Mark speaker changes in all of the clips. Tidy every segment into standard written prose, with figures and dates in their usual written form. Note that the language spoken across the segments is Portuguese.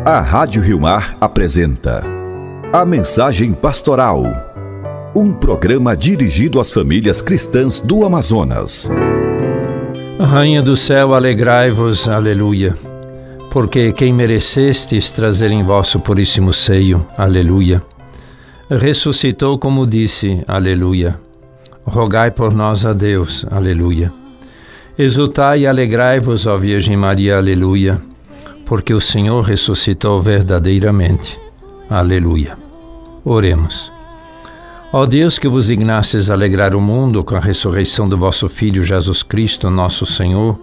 Speaker 1: A Rádio Rio Mar apresenta A Mensagem Pastoral, um programa dirigido às famílias cristãs do Amazonas.
Speaker 2: Rainha do céu, alegrai-vos, aleluia, porque quem merecestes trazer em vosso puríssimo seio, aleluia, ressuscitou como disse, aleluia. Rogai por nós a Deus, aleluia. Exultai e alegrai-vos, ó Virgem Maria, aleluia, porque o Senhor ressuscitou verdadeiramente, aleluia. Oremos. Ó Deus, que vos dignastes alegrar o mundo com a ressurreição do vosso Filho Jesus Cristo, nosso Senhor,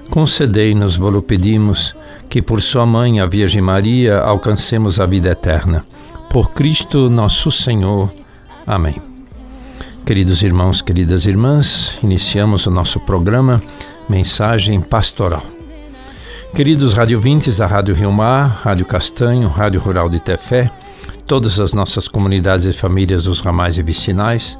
Speaker 2: concedei-nos, vos pedimos, que por sua mãe, a Virgem Maria, alcancemos a vida eterna. Por Cristo nosso Senhor. Amém. Queridos irmãos, queridas irmãs, iniciamos o nosso programa Mensagem Pastoral. Queridos radiovintes da Rádio Rio Mar, Rádio Castanho, Rádio Rural de Tefé, todas as nossas comunidades e famílias dos ramais e vicinais,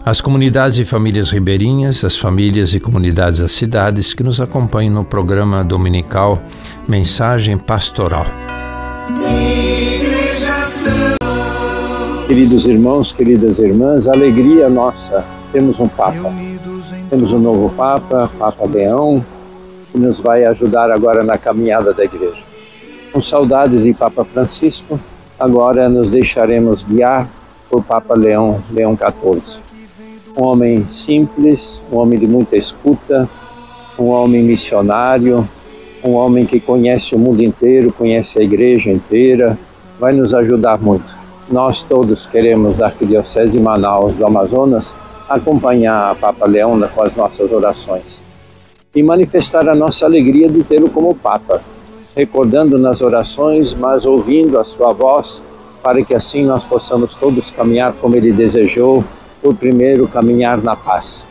Speaker 2: as comunidades e famílias ribeirinhas, as famílias e comunidades das cidades que nos acompanham no programa dominical Mensagem Pastoral.
Speaker 3: Queridos irmãos, queridas irmãs, alegria nossa, temos um Papa. Temos um novo Papa, Papa Leão, que nos vai ajudar agora na caminhada da Igreja. Com saudades de Papa Francisco, agora nos deixaremos guiar por Papa Leão XIV. Um homem simples, um homem de muita escuta, um homem missionário, um homem que conhece o mundo inteiro, conhece a Igreja inteira, vai nos ajudar muito. Nós todos queremos da Arquidiocese de Manaus, do Amazonas, acompanhar a Papa Leão com as nossas orações e manifestar a nossa alegria de tê-lo como Papa, recordando nas orações, mas ouvindo a sua voz, para que assim nós possamos todos caminhar como ele desejou, por primeiro caminhar na paz.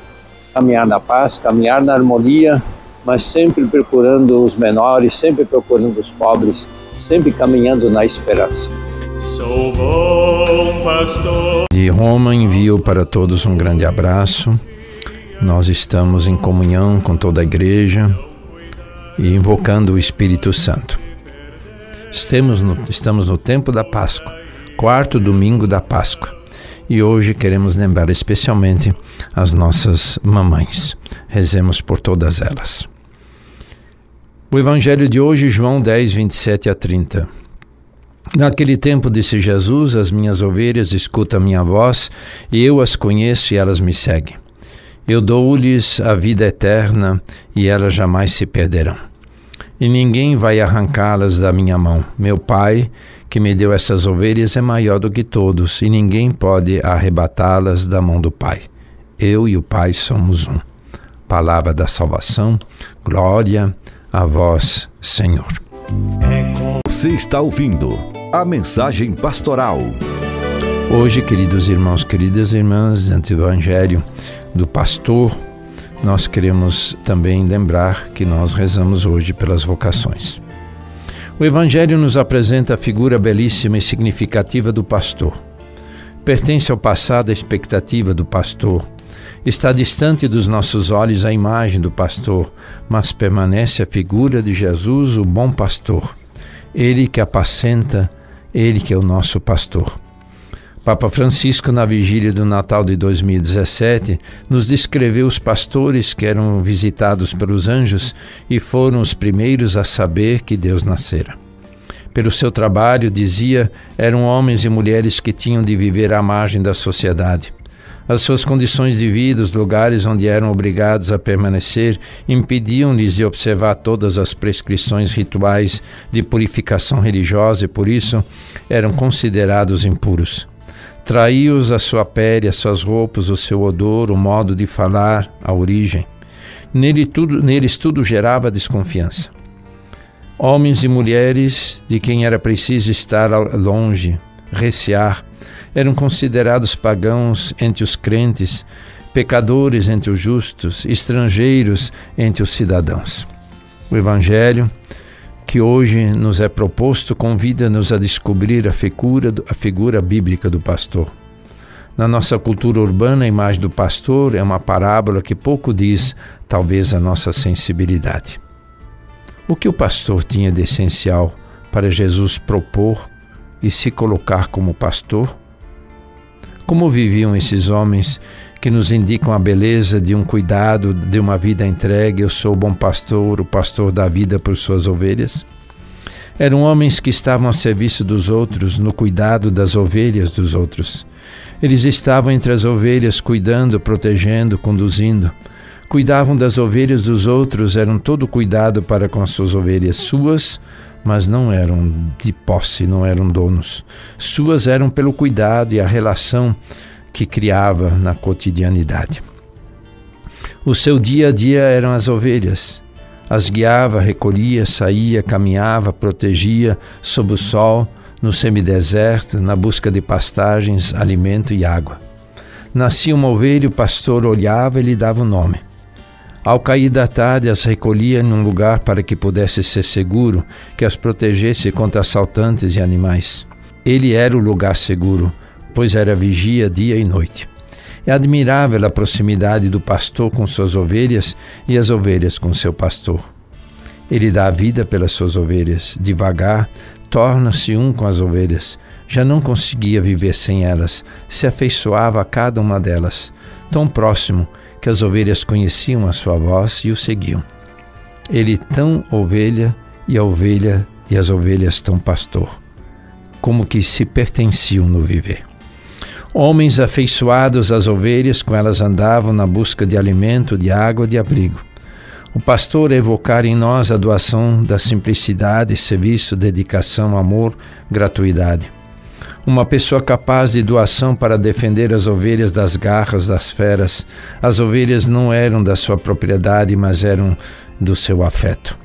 Speaker 3: Caminhar na paz, caminhar na harmonia, mas sempre procurando os menores, sempre procurando os pobres, sempre caminhando na esperança.
Speaker 4: Sou bom pastor.
Speaker 2: De Roma envio para todos um grande abraço. Nós estamos em comunhão com toda a Igreja e invocando o Espírito Santo. Estamos no tempo da Páscoa, quarto domingo da Páscoa. E hoje queremos lembrar especialmente as nossas mamães. Rezemos por todas elas. O Evangelho de hoje, João 10, 27 a 30. Naquele tempo disse Jesus: as minhas ovelhas escutam a minha voz, e eu as conheço e elas me seguem. Eu dou-lhes a vida eterna, e elas jamais se perderão. E ninguém vai arrancá-las da minha mão. Meu Pai, que me deu essas ovelhas, é maior do que todos, e ninguém pode arrebatá-las da mão do Pai. Eu e o Pai somos um. Palavra da salvação, glória a vós, Senhor.
Speaker 1: Você está ouvindo a Mensagem Pastoral.
Speaker 2: Hoje, queridos irmãos, queridas irmãs, diante do Evangelho do Pastor, nós queremos também lembrar que nós rezamos hoje pelas vocações. O Evangelho nos apresenta a figura belíssima e significativa do pastor. Pertence ao passado a expectativa do pastor. Está distante dos nossos olhos a imagem do pastor, mas permanece a figura de Jesus, o bom pastor. Ele que apacenta, ele que é o nosso pastor. Papa Francisco, na vigília do Natal de 2017, nos descreveu os pastores que eram visitados pelos anjos e foram os primeiros a saber que Deus nascera. Pelo seu trabalho, dizia, eram homens e mulheres que tinham de viver à margem da sociedade. As suas condições de vida, os lugares onde eram obrigados a permanecer, impediam-lhes de observar todas as prescrições rituais de purificação religiosa e, por isso, eram considerados impuros. Traía-os a sua pele, as suas roupas, o seu odor, o modo de falar, a origem. Neles tudo gerava desconfiança. Homens e mulheres de quem era preciso estar longe, recear, eram considerados pagãos entre os crentes, pecadores entre os justos, estrangeiros entre os cidadãos. O Evangelho que hoje nos é proposto convida-nos a descobrir a figura bíblica do pastor. Na nossa cultura urbana, a imagem do pastor é uma parábola que pouco diz, talvez, a nossa sensibilidade. O que o pastor tinha de essencial para Jesus propor e se colocar como pastor? Como viviam esses homens que nos indicam a beleza de um cuidado, de uma vida entregue? Eu sou o bom pastor, o pastor da vida por suas ovelhas. Eram homens que estavam a serviço dos outros, no cuidado das ovelhas dos outros. Eles estavam entre as ovelhas, cuidando, protegendo, conduzindo. Cuidavam das ovelhas dos outros, eram todo cuidado para com as suas ovelhas suas, mas não eram de posse, não eram donos. Suas eram pelo cuidado e a relação que criava na cotidianidade. O seu dia a dia eram as ovelhas. As guiava, recolhia, saía, caminhava, protegia sob o sol, no semideserto, na busca de pastagens, alimento e água. Nascia uma ovelha, o pastor olhava e lhe dava o nome. Ao cair da tarde, as recolhia em um lugar para que pudesse ser seguro, que as protegesse contra assaltantes e animais. Ele era o lugar seguro, pois era vigia dia e noite. É admirável a proximidade do pastor com suas ovelhas e as ovelhas com seu pastor. Ele dá a vida pelas suas ovelhas. Devagar, torna-se um com as ovelhas. Já não conseguia viver sem elas, se afeiçoava a cada uma delas, tão próximo que as ovelhas conheciam a sua voz e o seguiam. Ele tão ovelha e as ovelhas tão pastor, como que se pertenciam no viver. Homens afeiçoados às ovelhas, com elas andavam na busca de alimento, de água, de abrigo. O pastor evocar em nós a doação da simplicidade, serviço, dedicação, amor, gratuidade. Uma pessoa capaz de doação para defender as ovelhas das garras das feras. As ovelhas não eram da sua propriedade, mas eram do seu afeto.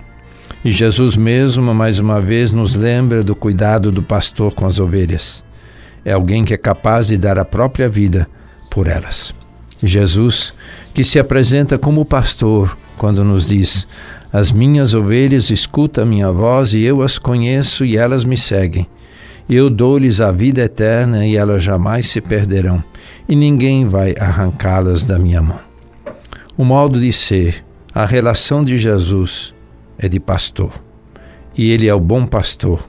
Speaker 2: E Jesus mesmo, mais uma vez, nos lembra do cuidado do pastor com as ovelhas. É alguém que é capaz de dar a própria vida por elas. Jesus, que se apresenta como pastor, quando nos diz: as minhas ovelhas escutam a minha voz e eu as conheço e elas me seguem. Eu dou-lhes a vida eterna e elas jamais se perderão, e ninguém vai arrancá-las da minha mão. O modo de ser, a relação de Jesus é de pastor, e ele é o bom pastor.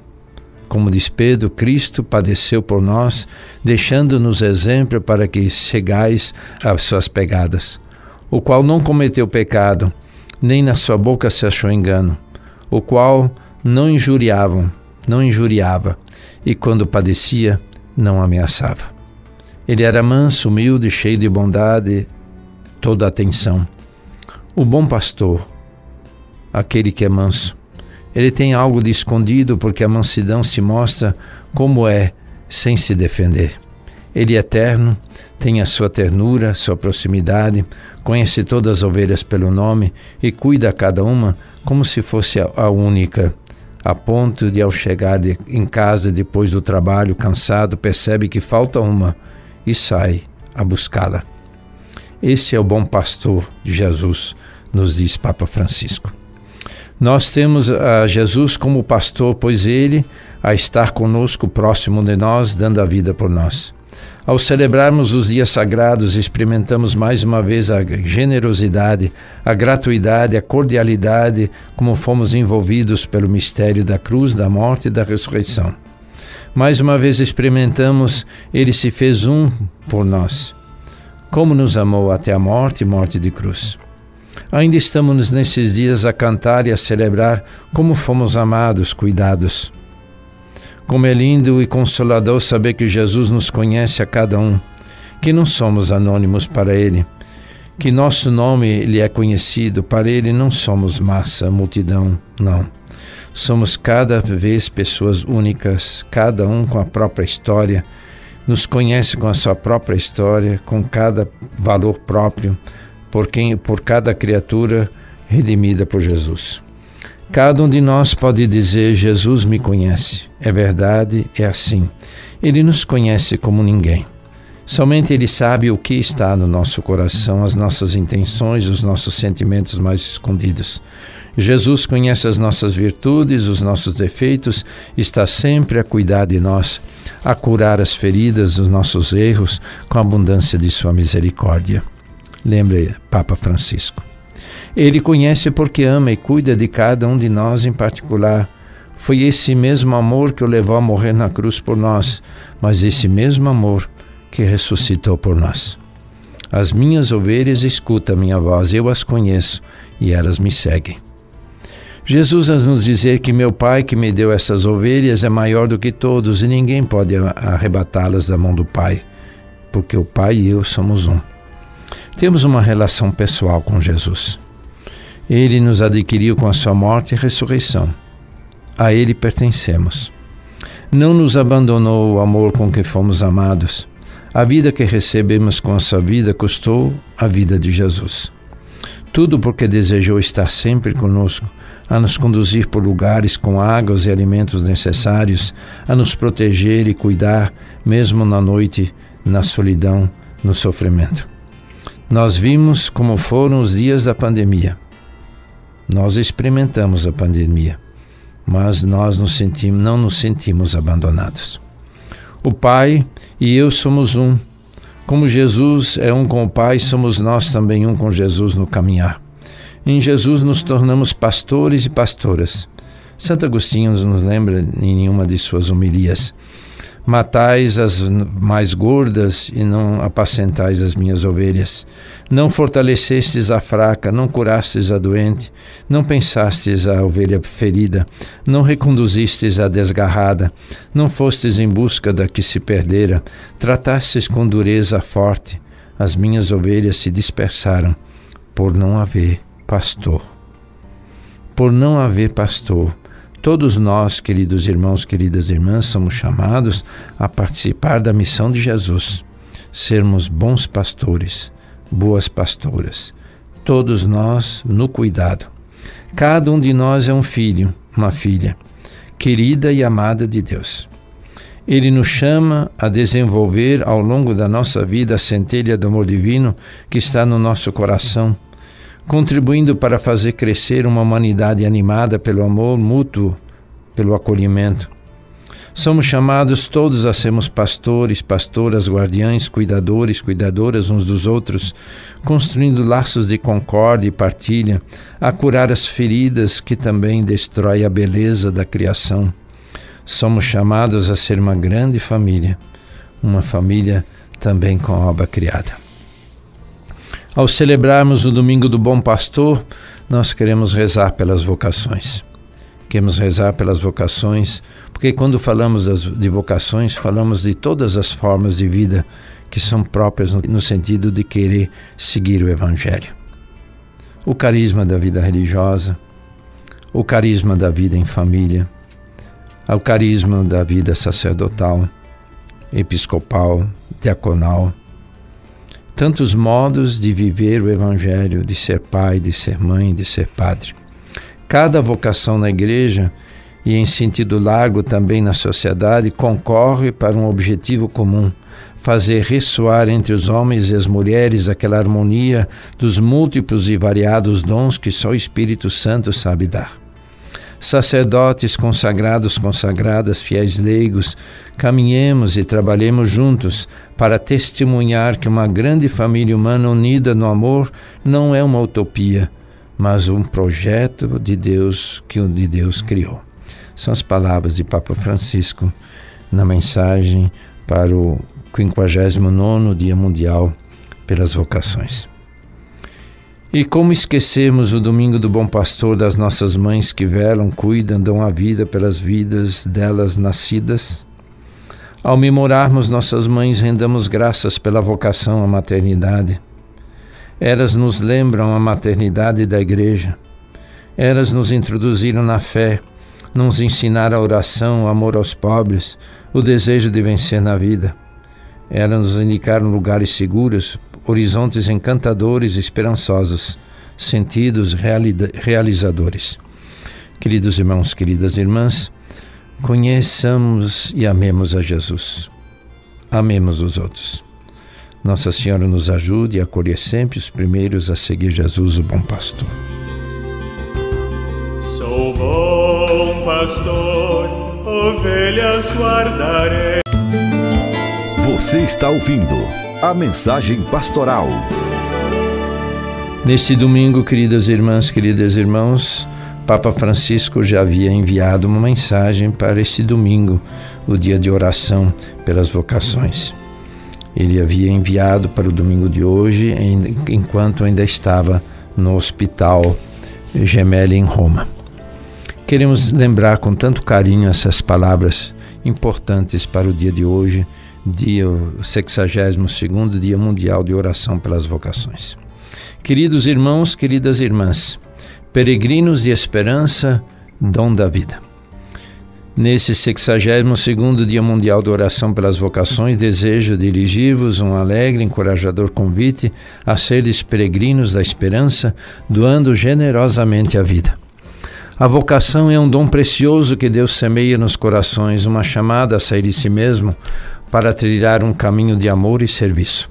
Speaker 2: Como diz Pedro, Cristo padeceu por nós, deixando-nos exemplo para que chegais às suas pegadas, o qual não cometeu pecado, nem na sua boca se achou engano, o qual não injuriava, e quando padecia, não ameaçava. Ele era manso, humilde, cheio de bondade, toda atenção. O bom pastor, aquele que é manso, ele tem algo de escondido, porque a mansidão se mostra como é, sem se defender. Ele é eterno, tem a sua ternura, sua proximidade, conhece todas as ovelhas pelo nome e cuida a cada uma como se fosse a única, a ponto de, ao chegar em casa depois do trabalho, cansado, percebe que falta uma e sai a buscá-la. Esse é o bom pastor de Jesus, nos diz Papa Francisco. Nós temos a Jesus como pastor, pois ele, a estar conosco, próximo de nós, dando a vida por nós. Ao celebrarmos os dias sagrados, experimentamos mais uma vez a generosidade, a gratuidade, a cordialidade, como fomos envolvidos pelo mistério da cruz, da morte e da ressurreição. Mais uma vez experimentamos, ele se fez um por nós. Como nos amou até a morte de cruz. Ainda estamos nesses dias a cantar e a celebrar como fomos amados, cuidados. Como é lindo e consolador saber que Jesus nos conhece a cada um, que não somos anônimos para Ele, que nosso nome lhe é conhecido, para Ele não somos massa, multidão, não. Somos cada vez pessoas únicas, cada um com a própria história, nos conhece com a sua própria história, com cada valor próprio, por cada criatura redimida por Jesus. Cada um de nós pode dizer: Jesus me conhece. É verdade, é assim. Ele nos conhece como ninguém. Somente Ele sabe o que está no nosso coração, as nossas intenções, os nossos sentimentos mais escondidos. Jesus conhece as nossas virtudes, os nossos defeitos, está sempre a cuidar de nós, a curar as feridas dos nossos erros com a abundância de sua misericórdia. Lembre, Papa Francisco. Ele conhece porque ama e cuida de cada um de nós em particular. Foi esse mesmo amor que o levou a morrer na cruz por nós, mas esse mesmo amor que ressuscitou por nós. As minhas ovelhas escutam a minha voz, eu as conheço e elas me seguem. Jesus a nos dizer que meu Pai que me deu essas ovelhas é maior do que todos e ninguém pode arrebatá-las da mão do Pai, porque o Pai e eu somos um. Temos uma relação pessoal com Jesus. Ele nos adquiriu com a sua morte e ressurreição. A Ele pertencemos. Não nos abandonou o amor com que fomos amados. A vida que recebemos com a sua vida custou a vida de Jesus. Tudo porque desejou estar sempre conosco, a nos conduzir por lugares com águas e alimentos necessários, a nos proteger e cuidar, mesmo na noite, na solidão, no sofrimento. Nós vimos como foram os dias da pandemia. Nós experimentamos a pandemia, mas nós não nos sentimos abandonados. O Pai e eu somos um. Como Jesus é um com o Pai, somos nós também um com Jesus no caminhar. Em Jesus nos tornamos pastores e pastoras. Santo Agostinho nos lembra em uma de suas homilias: matais as mais gordas e não apacentais as minhas ovelhas. Não fortalecestes a fraca, não curastes a doente, não pensastes a ovelha ferida, não reconduzistes a desgarrada, não fostes em busca da que se perdera, tratastes com dureza a forte. As minhas ovelhas se dispersaram por não haver pastor. Por não haver pastor. Todos nós, queridos irmãos, queridas irmãs, somos chamados a participar da missão de Jesus, sermos bons pastores, boas pastoras, todos nós no cuidado. Cada um de nós é um filho, uma filha, querida e amada de Deus. Ele nos chama a desenvolver ao longo da nossa vida a centelha do amor divino que está no nosso coração, contribuindo para fazer crescer uma humanidade animada pelo amor mútuo, pelo acolhimento. Somos chamados todos a sermos pastores, pastoras, guardiães, cuidadores, cuidadoras uns dos outros, construindo laços de concórdia e partilha, a curar as feridas que também destrói a beleza da criação. Somos chamados a ser uma grande família, uma família também com obra criada. Ao celebrarmos o Domingo do Bom Pastor, nós queremos rezar pelas vocações. Queremos rezar pelas vocações, porque quando falamos de vocações, falamos de todas as formas de vida que são próprias no sentido de querer seguir o Evangelho. O carisma da vida religiosa, o carisma da vida em família, o carisma da vida sacerdotal, episcopal, diaconal. Tantos modos de viver o Evangelho, de ser pai, de ser mãe, de ser padre. Cada vocação na igreja e em sentido largo também na sociedade concorre para um objetivo comum: fazer ressoar entre os homens e as mulheres aquela harmonia dos múltiplos e variados dons que só o Espírito Santo sabe dar. Sacerdotes, consagrados, consagradas, fiéis leigos, caminhemos e trabalhemos juntos para testemunhar que uma grande família humana unida no amor não é uma utopia, mas um projeto de Deus que o de Deus criou. São as palavras de Papa Francisco na mensagem para o 59º Dia Mundial pelas Vocações. E como esquecermos o Domingo do Bom Pastor das nossas mães que velam, cuidam, dão a vida pelas vidas delas nascidas? Ao memorarmos nossas mães, rendamos graças pela vocação à maternidade. Elas nos lembram a maternidade da Igreja. Elas nos introduziram na fé, nos ensinaram a oração, o amor aos pobres, o desejo de vencer na vida. Elas nos indicaram lugares seguros, horizontes encantadores e esperançosos, sentidos realizadores. Queridos irmãos, queridas irmãs, conheçamos e amemos a Jesus. Amemos os outros. Nossa Senhora nos ajude a acolher sempre os primeiros a seguir Jesus, o bom pastor.
Speaker 4: Sou bom pastor, ovelhas guardarei.
Speaker 1: Você está ouvindo a mensagem pastoral.
Speaker 2: Neste domingo, queridas irmãs, queridos irmãos, Papa Francisco já havia enviado uma mensagem para este domingo, o dia de oração pelas vocações. Ele havia enviado para o domingo de hoje, enquanto ainda estava no Hospital Gemelli em Roma. Queremos lembrar com tanto carinho essas palavras importantes para o dia de hoje, o 62º Dia Mundial de Oração pelas Vocações. Queridos irmãos, queridas irmãs, peregrinos de esperança, dom da vida. Nesse 62º Dia Mundial de Oração pelas Vocações, desejo dirigir-vos um alegre e encorajador convite a seres peregrinos da esperança, doando generosamente a vida. A vocação é um dom precioso que Deus semeia nos corações, uma chamada a sair de si mesmo para trilhar um caminho de amor e serviço.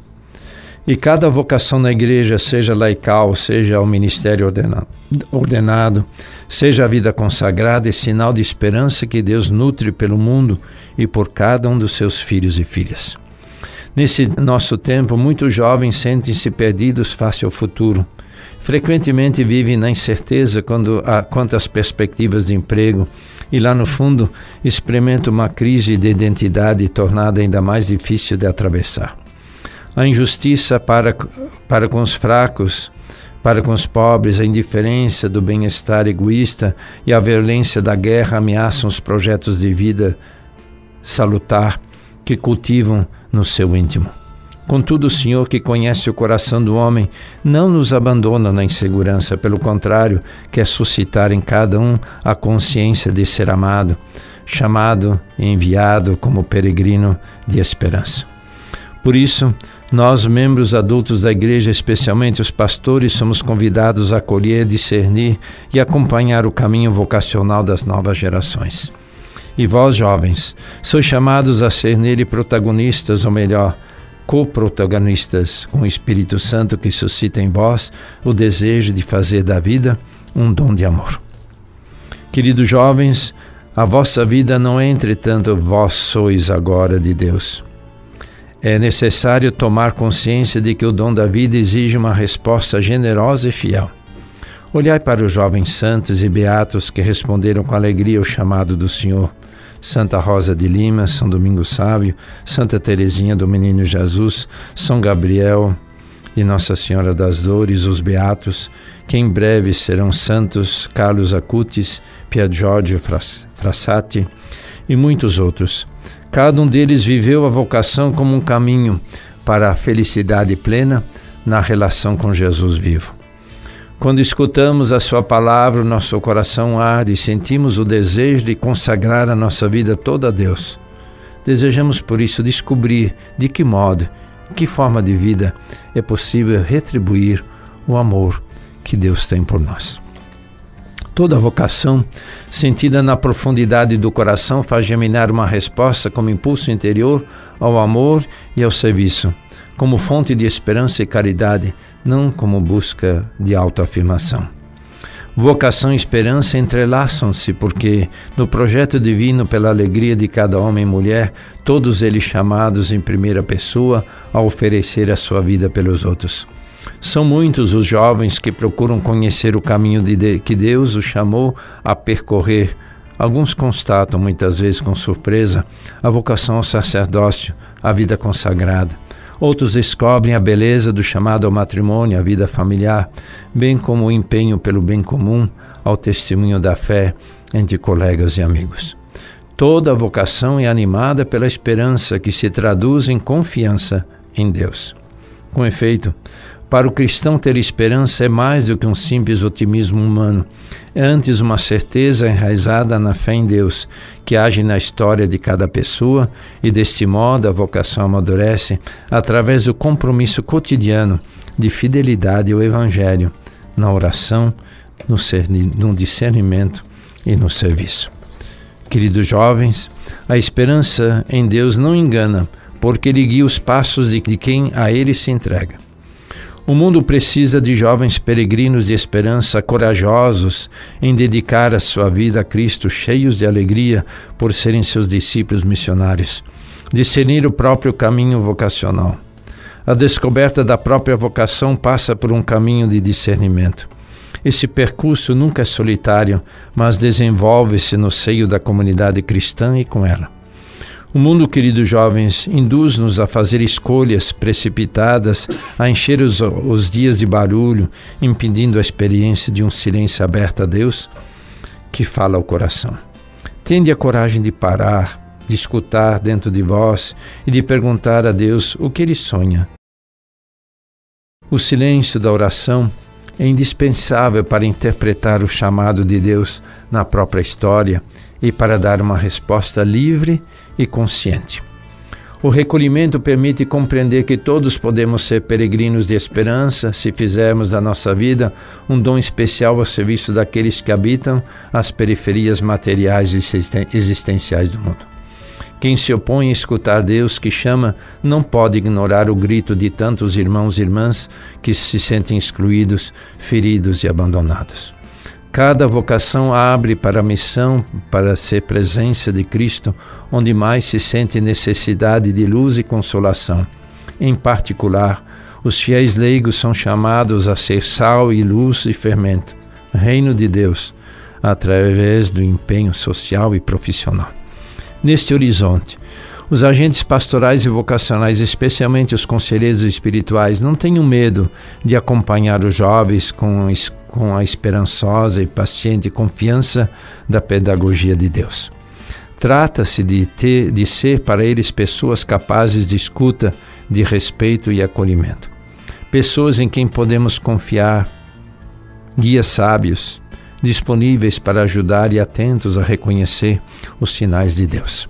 Speaker 2: E cada vocação na igreja, seja laical, seja ao ministério ordenado, seja a vida consagrada, é sinal de esperança que Deus nutre pelo mundo e por cada um dos seus filhos e filhas. Nesse nosso tempo, muitos jovens sentem-se perdidos face ao futuro. Frequentemente vivem na incerteza quanto às perspectivas de emprego e lá no fundo experimentam uma crise de identidade tornada ainda mais difícil de atravessar. A injustiça para com os fracos, para com os pobres, a indiferença do bem-estar egoísta e a violência da guerra ameaçam os projetos de vida salutar que cultivam no seu íntimo. Contudo, o Senhor, que conhece o coração do homem, não nos abandona na insegurança, pelo contrário, quer suscitar em cada um a consciência de ser amado, chamado e enviado como peregrino de esperança. Por isso, nós, membros adultos da igreja, especialmente os pastores, somos convidados a acolher, discernir e acompanhar o caminho vocacional das novas gerações. E vós, jovens, sois chamados a ser nele protagonistas, ou melhor, coprotagonistas, com o Espírito Santo que suscita em vós o desejo de fazer da vida um dom de amor. Queridos jovens, a vossa vida não é, entretanto, vós sois agora de Deus. É necessário tomar consciência de que o dom da vida exige uma resposta generosa e fiel. Olhai para os jovens santos e beatos que responderam com alegria ao chamado do Senhor. Santa Rosa de Lima, São Domingos Sábio, Santa Teresinha do Menino Jesus, São Gabriel de Nossa Senhora das Dores, os beatos, que em breve serão santos, Carlos Acutis, Pier Giorgio Frassati e muitos outros. Cada um deles viveu a vocação como um caminho para a felicidade plena na relação com Jesus vivo. Quando escutamos a sua palavra, o nosso coração arde e sentimos o desejo de consagrar a nossa vida toda a Deus. Desejamos, por isso, descobrir de que modo, que forma de vida é possível retribuir o amor que Deus tem por nós. Toda vocação, sentida na profundidade do coração, faz germinar uma resposta como impulso interior ao amor e ao serviço, como fonte de esperança e caridade, não como busca de autoafirmação. Vocação e esperança entrelaçam-se porque, no projeto divino pela alegria de cada homem e mulher, todos eles chamados em primeira pessoa a oferecer a sua vida pelos outros. São muitos os jovens que procuram conhecer o caminho que Deus os chamou a percorrer. Alguns constatam, muitas vezes com surpresa, a vocação ao sacerdócio, a vida consagrada. Outros descobrem a beleza do chamado ao matrimônio, a vida familiar, bem como o empenho pelo bem comum, ao testemunho da fé entre colegas e amigos. Toda a vocação é animada pela esperança que se traduz em confiança em Deus. Com efeito, para o cristão, ter esperança é mais do que um simples otimismo humano. É antes uma certeza enraizada na fé em Deus, que age na história de cada pessoa e, deste modo, a vocação amadurece através do compromisso cotidiano de fidelidade ao Evangelho, na oração, no discernimento e no serviço. Queridos jovens, a esperança em Deus não engana, porque Ele guia os passos de quem a Ele se entrega. O mundo precisa de jovens peregrinos de esperança, corajosos em dedicar a sua vida a Cristo, cheios de alegria por serem seus discípulos missionários, discernir o próprio caminho vocacional. A descoberta da própria vocação passa por um caminho de discernimento. Esse percurso nunca é solitário, mas desenvolve-se no seio da comunidade cristã e com ela. O mundo, queridos jovens, induz-nos a fazer escolhas precipitadas, a encher os dias de barulho, impedindo a experiência de um silêncio aberto a Deus que fala ao coração. Tende a coragem de parar, de escutar dentro de vós e de perguntar a Deus o que Ele sonha. O silêncio da oração é indispensável para interpretar o chamado de Deus na própria história e para dar uma resposta livre e consciente. O recolhimento permite compreender que todos podemos ser peregrinos de esperança se fizermos da nossa vida um dom especial ao serviço daqueles que habitam as periferias materiais e existenciais do mundo. Quem se opõe a escutar Deus que chama não pode ignorar o grito de tantos irmãos e irmãs que se sentem excluídos, feridos e abandonados. Cada vocação abre para a missão, para ser presença de Cristo, onde mais se sente necessidade de luz e consolação. Em particular, os fiéis leigos são chamados a ser sal e luz e fermento, reino de Deus, através do empenho social e profissional. Neste horizonte, os agentes pastorais e vocacionais, especialmente os conselheiros espirituais, não tenham medo de acompanhar os jovens com a esperançosa e paciente confiança da pedagogia de Deus. Trata-se de ser para eles pessoas capazes de escuta, de respeito e acolhimento. Pessoas em quem podemos confiar, guias sábios, disponíveis para ajudar e atentos a reconhecer os sinais de Deus.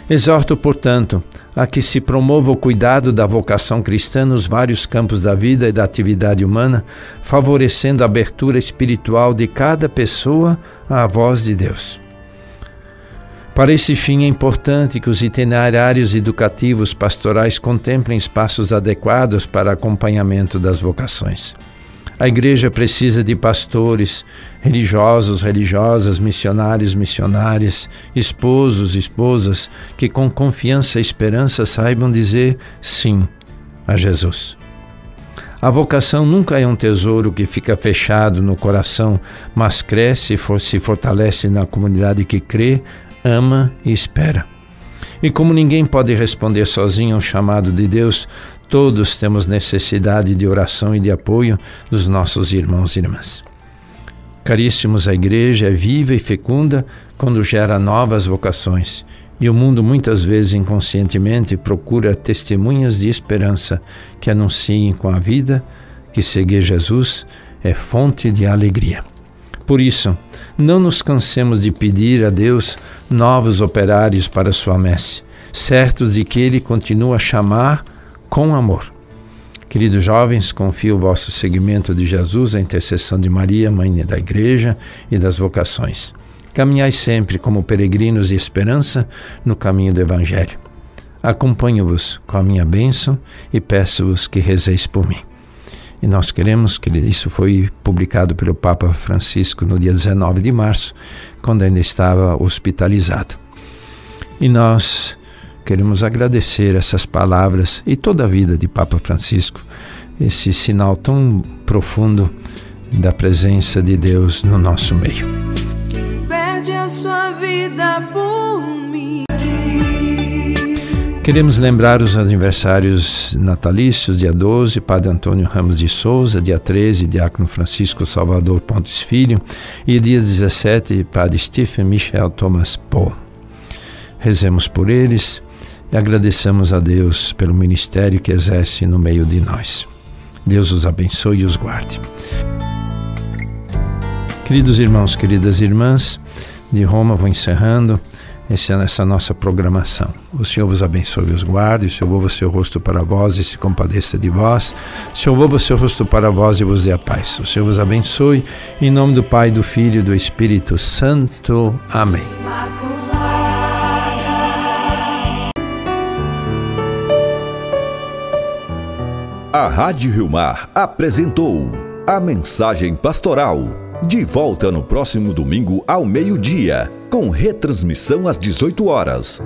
Speaker 2: Exorto, portanto, a que se promova o cuidado da vocação cristã nos vários campos da vida e da atividade humana, favorecendo a abertura espiritual de cada pessoa à voz de Deus. Para esse fim é importante que os itinerários educativos pastorais contemplem espaços adequados para acompanhamento das vocações. A Igreja precisa de pastores, religiosos, religiosas, missionários, missionárias, esposos, esposas, que com confiança e esperança saibam dizer sim a Jesus. A vocação nunca é um tesouro que fica fechado no coração, mas cresce e se fortalece na comunidade que crê, ama e espera. E como ninguém pode responder sozinho ao chamado de Deus, todos temos necessidade de oração e de apoio dos nossos irmãos e irmãs. Caríssimos, a Igreja é viva e fecunda quando gera novas vocações, e o mundo muitas vezes inconscientemente procura testemunhas de esperança que anunciem com a vida que seguir Jesus é fonte de alegria. Por isso, não nos cansemos de pedir a Deus novos operários para sua messe, certos de que Ele continua a chamar com amor. Queridos jovens, confio o vosso seguimento de Jesus, a intercessão de Maria, Mãe da Igreja e das vocações. Caminhai sempre como peregrinos de esperança no caminho do Evangelho. Acompanho-vos com a minha bênção e peço-vos que rezeis por mim. E nós queremos que isso foi publicado pelo Papa Francisco no dia 19 de março, quando ainda estava hospitalizado. E nós queremos agradecer essas palavras e toda a vida de Papa Francisco, esse sinal tão profundo da presença de Deus no nosso meio.
Speaker 5: Perde a sua vida por mim.
Speaker 2: Queremos lembrar os aniversários natalícios, dia 12, Padre Antônio Ramos de Souza, dia 13, Diácono Francisco Salvador Pontes Filho, e dia 17, Padre Stephen Michel Thomas Paul. Rezemos por eles e agradeçamos a Deus pelo ministério que exerce no meio de nós. Deus os abençoe e os guarde. Queridos irmãos, queridas irmãs, de Roma vou encerrando essa nossa programação. O Senhor vos abençoe e os guarde, o Senhor volva o seu rosto para vós e se compadeça de vós, o Senhor volva o seu rosto para vós e vos dê a paz. O Senhor vos abençoe, em nome do Pai, do Filho e do Espírito Santo. Amém.
Speaker 1: A Rádio Rio Mar apresentou a Mensagem Pastoral. De volta no próximo domingo ao meio-dia, com retransmissão às 18 horas.